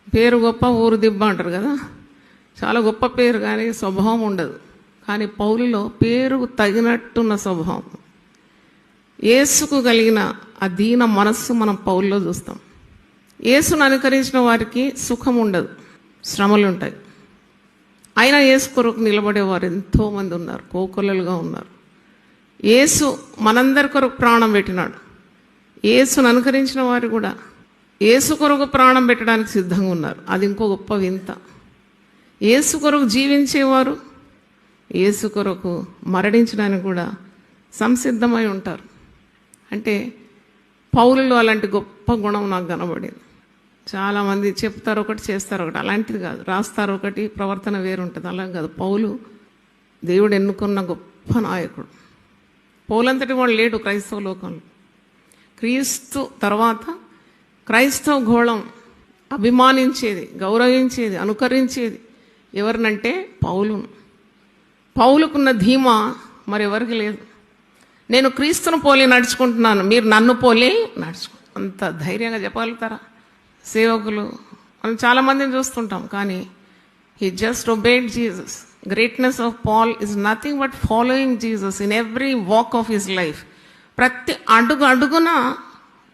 పేరు గొప్ప ఊరు దిబ్బ అంటారు కదా, చాలా గొప్ప పేరు కానీ స్వభావం ఉండదు. కానీ పౌలులో పేరుకు తగినట్టున్న స్వభావం, యేసుకు కలిగిన ఆ దీన మనస్సు మనం పౌలులో చూస్తాం. యేసును అనుకరించిన వారికి సుఖం ఉండదు, శ్రమలు ఉంటాయి. అయినా యేసు కొరకు నిలబడేవారు ఎంతోమంది ఉన్నారు, కోకొల్లలుగా ఉన్నారు. యేసు మనందరి కొరకు ప్రాణం పెట్టినాడు. యేసును అనుకరించిన వారు కూడా యేసు కొరకు ప్రాణం పెట్టడానికి సిద్ధంగా ఉన్నారు. అది ఇంకో గొప్ప వింత. యేసు కొరకు జీవించేవారు యేసు కొరకు మరణించడానికి కూడా సంసిద్ధమై ఉంటారు. అంటే పౌలులో అలాంటి గొప్ప గుణం నాకు కనబడింది. చాలామంది చెప్తారు ఒకటి, చేస్తారు ఒకటి. అలాంటిది కాదు. రాస్తారు ఒకటి, ప్రవర్తన వేరుంటుంది. అలా కాదు. పౌలు దేవుడు ఎన్నుకున్న గొప్ప నాయకుడు. పౌలంతటి వాడు లేడు క్రైస్తవ లోకంలో. క్రీస్తు తర్వాత క్రైస్తవ గోళం అభిమానించేది, గౌరవించేది, అనుకరించేది ఎవరినంటే పౌలును. పౌలుకున్న ధీమా మరెవరికి లేదు. నేను క్రీస్తును పోలి నడుచుకుంటున్నాను, మీరు నన్ను పోలి అంత ధైర్యంగా చెప్పగలుగుతారా? సేవకులు మనం చాలామందిని చూస్తుంటాం, కానీ he just obeyed Jesus. Greatness of Paul is nothing but following Jesus in every walk of his life. ప్రతి అడుగు అడుగున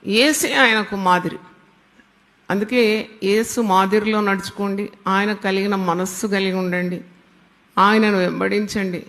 యేసే ఆయనకు మాదిరి. అందుకే యేసు మాదిరిలో నడుచుకోండి, ఆయన కలిగిన మనస్సు కలిగి ఉండండి, ఆయనను వెంబడించండి.